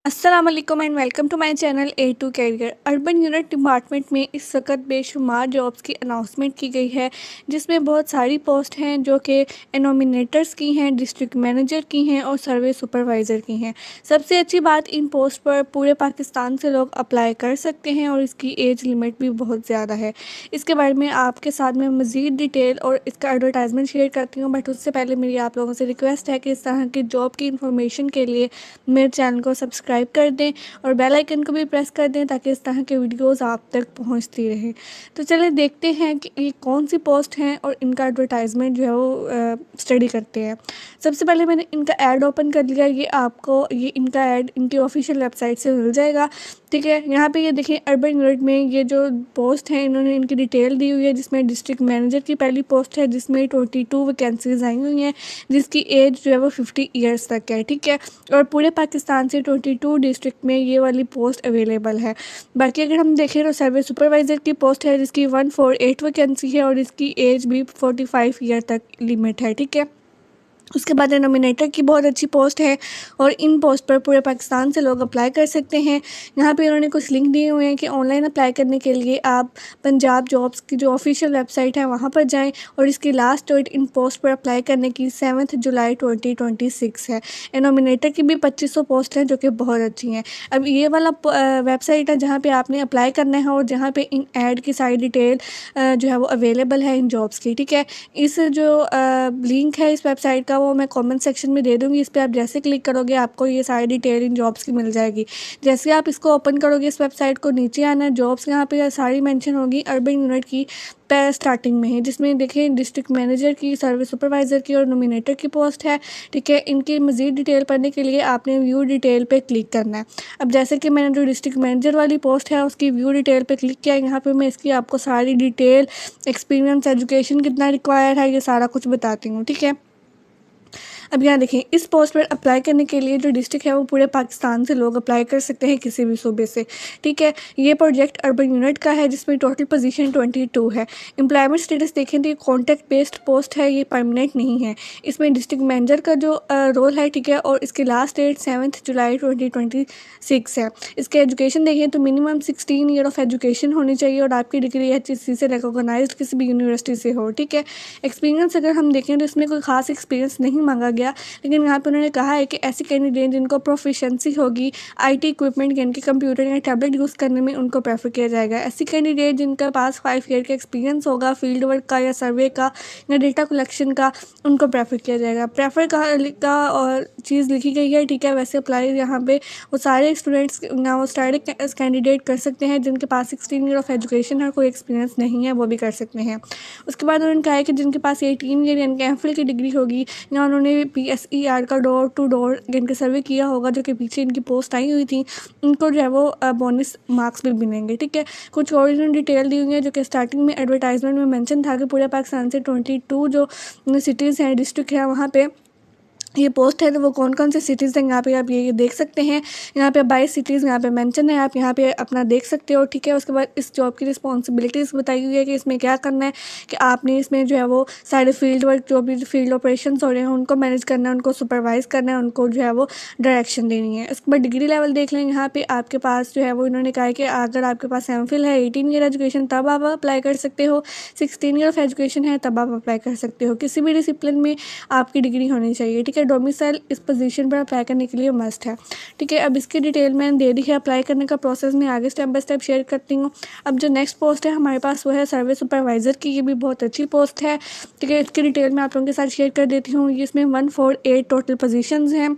अस्सलाम वालेकुम and welcome to my channel A to career. Urban unit department में इस वक्त बेशुमार जॉब्स की अनाउंसमेंट की गई है, जिसमें बहुत सारी पोस्ट हैं जो कि नॉमिनेटर्स की हैं, डिस्ट्रिक्ट मैनेजर की हैं और सर्वे सुपरवाइज़र की हैं। सबसे अच्छी बात, इन पोस्ट पर पूरे पाकिस्तान से लोग अप्लाई कर सकते हैं और इसकी एज लिमिट भी बहुत ज़्यादा है। इसके बारे में आपके साथ में मज़ीद डिटेल और इसका एडवर्टाइजमेंट शेयर करती हूँ, बट उससे पहले मेरी आप लोगों से रिक्वेस्ट है कि इस तरह की जॉब की इंफॉर्मेशन के लिए मेरे चैनल को सब्सक्राइब कर दें और बेल आइकन को भी प्रेस कर दें ताकि इस तरह के वीडियोस आप तक पहुंचती रहें। तो चलिए देखते हैं कि ये कौन सी पोस्ट हैं और इनका एडवर्टाइजमेंट जो है वो स्टडी करते हैं। सबसे पहले मैंने इनका ऐड ओपन कर लिया। ये आपको इनका ऐड इनकी ऑफिशियल वेबसाइट से मिल जाएगा। ठीक है, यहाँ पे ये देखें, अर्बन यूनिट में ये जो पोस्ट है इन्होंने इनकी डिटेल दी हुई है, जिसमें डिस्ट्रिक्ट मैनेजर की पहली पोस्ट है जिसमें 22 वैकेंसीज आई हुई हैं, जिसकी एज जो है वो 50 ईयर्स तक है। ठीक है, और पूरे पाकिस्तान से 22 डिस्ट्रिक्ट में ये वाली पोस्ट अवेलेबल है। बाकी अगर हम देखें तो सर्वे सुपरवाइज़र की पोस्ट है जिसकी 148 वैकेंसी है और इसकी एज भी 45 ईयर तक लिमिट है। ठीक है, उसके बाद नॉमिनेटर की बहुत अच्छी पोस्ट है और इन पोस्ट पर पूरे पाकिस्तान से लोग अप्लाई कर सकते हैं। यहाँ पे उन्होंने कुछ लिंक दिए हुए हैं कि ऑनलाइन अप्लाई करने के लिए आप पंजाब जॉब्स की जो ऑफिशियल वेबसाइट है वहाँ पर जाएं और इसकी लास्ट डेट इन पोस्ट पर अप्लाई करने की 7 जुलाई 2026 है। नॉमिनेटर की भी 2500 पोस्ट हैं जो कि बहुत अच्छी हैं। अब ये वाला वेबसाइट है जहाँ पर आपने अप्लाई करना है और जहाँ पर इन ऐड की सारी डिटेल जो है वो अवेलेबल है इन जॉब्स की। ठीक है, इस जो लिंक है इस वेबसाइट का वो मैं कमेंट सेक्शन में दे दूँगी। इस पर आप जैसे क्लिक करोगे आपको ये सारी डिटेल इन जॉब्स की मिल जाएगी। जैसे आप इसको ओपन करोगे इस वेबसाइट को, नीचे आना है, जॉब्स यहाँ पे सारी मेंशन होगी अर्बन यूनिट की स्टार्टिंग में ही, जिसमें देखें डिस्ट्रिक्ट मैनेजर की, सर्विस सुपरवाइज़र की और नॉमिनेटर की पोस्ट है। ठीक है, इनकी मज़ीद डिटेल पढ़ने के लिए आपने व्यू डिटेल पे क्लिक करना है। अब जैसे कि मैंने जो डिस्ट्रिक्ट मैनेजर वाली पोस्ट है उसकी व्यू डिटेल पे क्लिक किया, यहाँ पे मैं इसकी आपको सारी डिटेल, एक्सपीरियंस, एजुकेशन कितना रिक्वायर्ड है, ये सारा कुछ बताती हूँ। ठीक है, अब यहाँ देखें, इस पोस्ट पर अप्लाई करने के लिए जो डिस्ट्रिक्ट है वो पूरे पाकिस्तान से लोग अप्लाई कर सकते हैं, किसी भी सूबे से। ठीक है, ये प्रोजेक्ट अर्बन यूनिट का है जिसमें टोटल पोजीशन 22 है। एम्प्लॉयमेंट स्टेटस देखें तो ये कॉन्ट्रैक्ट बेस्ड पोस्ट है, ये परमानेंट नहीं है। इसमें डिस्ट्रिक्ट मैनेजर का जो रोल है, ठीक है, और इसकी लास्ट डेट 7 जुलाई 2026 है। इसके एजुकेशन देखें तो मिनिमम 16 ईयर ऑफ एजुकेशन होनी चाहिए और आपकी डिग्री HEC से रिकॉग्नाइज्ड किसी भी यूनिवर्सिटी से हो। ठीक है, एक्सपीरियंस अगर हम देखें तो इसमें कोई खास एक्सपीरियंस नहीं मांगा गया, लेकिन यहाँ पे उन्होंने कहा है कि ऐसे कैंडिडेट जिनको प्रोफिशिएंसी होगी IT इक्विपमेंट यानी कि कंप्यूटर या टैबलेट यूज़ करने में, उनको प्रेफर किया जाएगा। ऐसे कैंडिडेट जिनका पास 5 ईयर का एक्सपीरियंस होगा फील्ड वर्क का या सर्वे का या डेटा कलेक्शन का, उनको प्रेफर किया जाएगा। प्रेफर का और चीज़ लिखी गई है। ठीक है, वैसे अप्लाई यहाँ पे वो सारे स्टूडेंट्स ना वो सारे कैंडिडेट कर सकते हैं जिनके पास 16 ईयर ऑफ एजुकेशन है, कोई एक्सपीरियंस नहीं है, वो भी कर सकते हैं। उसके बाद उन्होंने कहा है कि जिनके पास 18 ईयर यानी कि MPhil की डिग्री होगी या उन्होंने PSER का डोर टू डोर इनके सर्वे किया होगा, जो कि पीछे इनकी पोस्ट आई हुई थी, उनको जो है वो बोनस मार्क्स भी मिलेंगे। ठीक है, कुछ और इन्होंने डिटेल दी हुई है जो कि स्टार्टिंग में एडवर्टाइजमेंट में मेंशन था कि पूरे पाकिस्तान से 22 जो सिटीज़ हैं, डिस्ट्रिक्ट है, वहाँ पे ये पोस्ट है। तो वो कौन कौन से सिटीज़ हैं यहाँ पे आप ये देख सकते हैं। यहाँ पे 22 सिटीज़ यहाँ पे मेंशन है, आप यहाँ पे अपना देख सकते हो। ठीक है, उसके बाद इस जॉब की रिस्पॉन्सिबिलिटीज़ बताई हुई है कि इसमें क्या करना है, कि आपने इसमें जो है वो सारे फील्ड वर्क, जो भी फील्ड ऑपरेशंस हो रहे हैं उनको मैनेज करना है, उनको सुपरवाइज़ करना है, उनको जो है वो डायरेक्शन देनी है। उसके बाद डिग्री लेवल देख लें। यहाँ पे आपके पास जो है वो इन्होंने कहा है कि अगर आपके पास MPhil है, 18 ईयर एजुकेशन, तब आप अप्लाई कर सकते हो। 16 ईयर ऑफ एजुकेशन है तब आप अप्लाई कर सकते हो। किसी भी डिसिप्लिन में आपकी डिग्री होनी चाहिए। ठीक है, डोमिसाइल इस पोजीशन पर अप्लाई करने के लिए मस्ट है। ठीक है, अब इसकी डिटेल मैंने दे दी है। अप्लाई करने का प्रोसेस मैं आगे स्टेप बाय स्टेप शेयर करती हूँ। अब जो नेक्स्ट पोस्ट है हमारे पास वो है सर्वे सुपरवाइज़र की। ये भी बहुत अच्छी पोस्ट है। ठीक है, इसकी डिटेल मैं आप लोगों के साथ शेयर कर देती हूँ। इसमें 148 टोटल पोजीशंस हैं।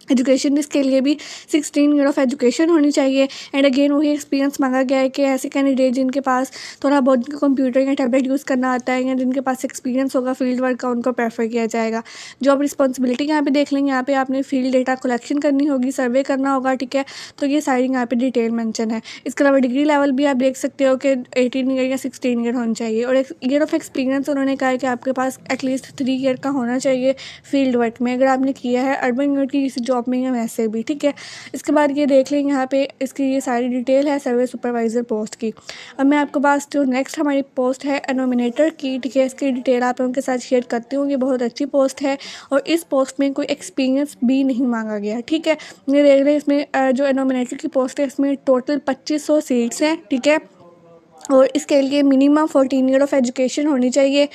एजुकेशन इसके लिए भी 16 ईयर ऑफ एजुकेशन होनी चाहिए। एंड अगेन वही एक्सपीरियंस मांगा गया है कि ऐसे कैंडिडेट जिनके पास थोड़ा बहुत कंप्यूटर या टैबलेट यूज़ करना आता है या जिनके पास एक्सपीरियंस होगा फील्ड वर्क का, उनको प्रेफर किया जाएगा। जॉब रिस्पॉन्सिबिलिटी यहाँ पे देख लेंगे। यहाँ पे आपने फील्ड डेटा कलेक्शन करनी होगी, सर्वे करना होगा। ठीक है, तो ये सारी यहाँ पे डिटेल मेंशन है। इसके अलावा डिग्री लेवल भी आप देख सकते हो कि 18 ईयर या 16 ईयर होनी चाहिए। और ईयर ऑफ एक्सपीरियंस उन्होंने कहा है कि आपके पास एटलीस्ट 3 ईयर का होना चाहिए फील्ड वर्क में। अगर आपने किया है अर्बन यूनिट की किसी जॉब में या वैसे भी, ठीक है। इसके बाद ये देख लें यहाँ पे इसकी ये सारी डिटेल है सर्वे सुपरवाइज़र पोस्ट की। अब मैं आपको पास जो नेक्स्ट हमारी पोस्ट है एनोमिनेटर की, ठीक है, इसकी डिटेल आप लोगों के साथ शेयर करती हूँ। ये बहुत अच्छी पोस्ट है और इस पोस्ट में कोई एक्सपीरियंस भी नहीं मांगा गया, ठीक है। ये देख रहे हैं इसमें जो एनोमिनेटर की पोस्ट है इसमें टोटल 2500 सीट्स हैं, ठीक है। और इसके लिए मिनिमम 14 ईयर ऑफ एजुकेशन होनी चाहिए।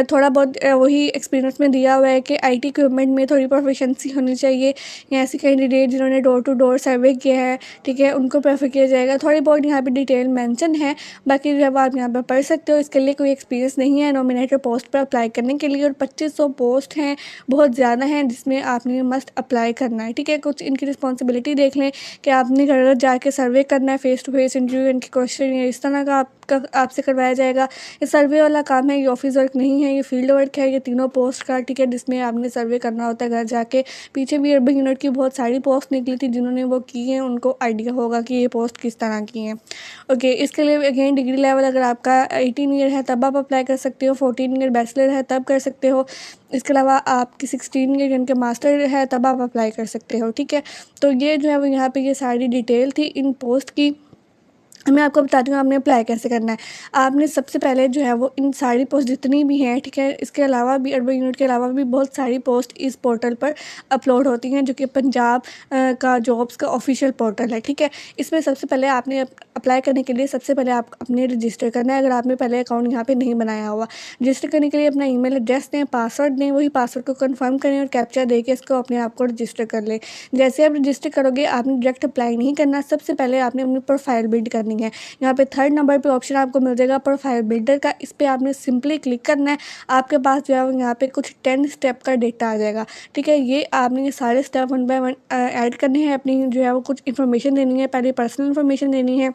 थोड़ा बहुत वही एक्सपीरियंस में दिया हुआ है कि आईटी इक्विपमेंट में थोड़ी प्रोफिशेंसी होनी चाहिए। या ऐसे कैंडिडेट जिन्होंने डोर टू डोर सर्वे किया है, ठीक है, उनको प्रेफर किया जाएगा। थोड़ी बहुत यहाँ पे डिटेल मेंशन है, बाकी जब आप यहाँ पर पढ़ सकते हो। इसके लिए कोई एक्सपीरियंस नहीं है नॉमिनेटेड पोस्ट पर अप्लाई करने के लिए। और 2500 पोस्ट हैं, बहुत ज़्यादा हैं, जिसमें आपने मस्ट अप्लाई करना है, ठीक है। कुछ इनकी रिस्पॉन्सिबिलिटी देख लें कि आपने घर घर जाके सर्वे करना है, फेस टू फेस इंटरव्यू, इनके क्वेश्चन या इस तरह का आपसे करवाया जाएगा। ये सर्वे वाला काम है, ये ऑफिस वर्क नहीं है, ये फील्ड वर्क है। ये तीनों पोस्ट का, ठीक है, जिसमें आपने सर्वे करना होता है घर जाके। पीछे भी अर्बन यूनिट की बहुत सारी पोस्ट निकली थी, जिन्होंने वो की हैं उनको आइडिया होगा कि ये पोस्ट किस तरह की हैं। ओके, इसके लिए अगेन डिग्री लेवल अगर आपका 18 ईयर है तब आप अप्लाई कर सकते हो, 14 ईयर बैचलर है तब कर सकते हो। इसके अलावा आपकी 16 ईयर जिनके मास्टर है तब आप अप्लाई कर सकते हो, ठीक है। तो ये जो है वो यहाँ पे ये सारी डिटेल थी इन पोस्ट की। मैं आपको बताती हूँ आपने अप्लाई कैसे करना है। आपने सबसे पहले जो है वो इन सारी पोस्ट जितनी भी हैं, ठीक है, इसके अलावा भी अर्बन यूनिट के अलावा भी बहुत सारी पोस्ट इस पोर्टल पर अपलोड होती हैं, जो कि पंजाब का जॉब्स का ऑफिशियल पोर्टल है, ठीक है। इसमें सबसे पहले आपने अप्लाई करने के लिए सबसे पहले आप अपने रजिस्टर करना है। अगर आपने पहले अकाउंट यहाँ पे नहीं बनाया हुआ, रजिस्टर करने के लिए अपना ईमेल एड्रेस दें, पासवर्ड दें, वही पासवर्ड को कंफर्म करें और कैप्चा दे के इसको अपने आप को रजिस्टर कर लें। जैसे आप रजिस्टर करोगे आपने डायरेक्ट अप्लाई नहीं करना, सबसे पहले आपने अपनी प्रोफाइल बिल्ड करनी है। यहाँ पे 3rd नंबर पे ऑप्शन आपको मिल जाएगा प्रोफाइल बिल्डर का, इस पर आपने सिंपली क्लिक करना है। आपके पास जो है यहाँ पे कुछ 10 स्टेप का डेटा आ जाएगा, ठीक है। ये आपने ये सारे स्टेप 1 बाय 1 ऐड करने हैं। अपनी जो है वो कुछ इन्फॉर्मेशन देनी है, पहले पर्सनल इन्फॉर्मेशन देनी है,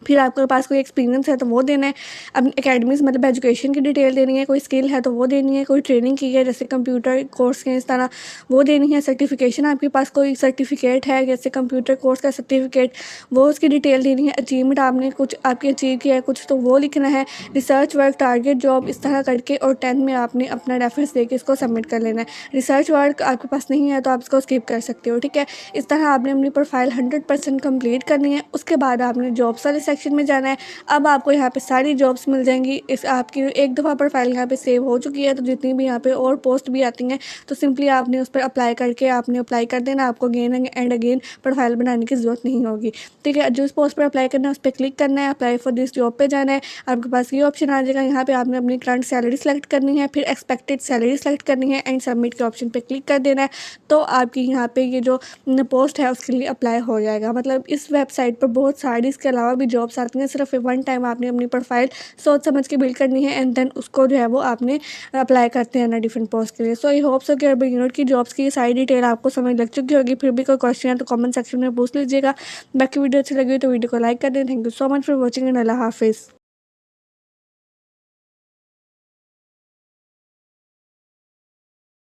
फिर आपके पास कोई एक्सपीरियंस है तो वो देना है। अब एकेडमीज़ मतलब एजुकेशन की डिटेल देनी है, कोई स्किल है तो वो देनी है, कोई ट्रेनिंग की है जैसे कंप्यूटर कोर्स के इस तरह वो देनी है। सर्टिफिकेशन आपके पास कोई सर्टिफिकेट है जैसे कंप्यूटर कोर्स का सर्टिफिकेट, वो उसकी डिटेल देनी है। अचीवमेंट आपने कुछ आपकी अचीव किया है कुछ तो वो लिखना है। रिसर्च वर्क, टारगेट जॉब, इस तरह करके। और 10th में आपने अपना रेफरेंस दे के इसको सबमिट कर लेना है। रिसर्च वर्क आपके पास नहीं है तो आप इसको स्किप कर सकते हो, ठीक है। इस तरह आपने अपनी प्रोफाइल 100% कंप्लीट करनी है। उसके बाद आपने जॉब्स वाले सेक्शन में जाना है। अब आपको यहाँ पे सारी जॉब्स मिल जाएंगी। इस आपकी एक दफ़ा प्रोफाइल यहाँ पे सेव हो चुकी है, तो जितनी भी यहाँ पे और पोस्ट भी आती हैं तो सिंपली आपने उस पर अप्लाई करके आपने अप्लाई कर देना। आपको अगेन एंड अगेन प्रोफाइल बनाने की ज़रूरत नहीं होगी, ठीक है। जिस पोस्ट पर अप्लाई करना है उस पर क्लिक करना है, अप्लाई फॉर दिस जॉब पे जाना है। आपके पास ये ऑप्शन आ जाएगा, यहाँ पे आपने अपनी करंट सैलरी सेलेक्ट करनी है, फिर एक्सपेक्टेड सैलरी सेलेक्ट करनी है एंड सबमिट के ऑप्शन पे क्लिक कर देना है। तो आपकी यहाँ पे ये जो पोस्ट है उसके लिए अप्लाई हो जाएगा। मतलब इस वेबसाइट पर बहुत सारी इसके अलावा भी जॉब्स आती हैं। सिर्फ 1 टाइम आपने अपनी प्रोफाइल सोच समझ के बिल्ड करनी है एंड देन उसको जो है वो आपने अप्लाई करते हैं ना डिफरेंट पोस्ट के लिए। सो आई होप सो कि अर्बन यूनिट की जॉब्स की सारी डिटेल आपको समझ लग चुकी होगी। फिर भी कोई क्वेश्चन है तो कमेंट सेक्शन में पूछ लीजिएगा। बाकी वीडियो अच्छी लगी तो वीडियो को लाइक कर दें। Thank you so much for watching and अल्लाह हाफिज़।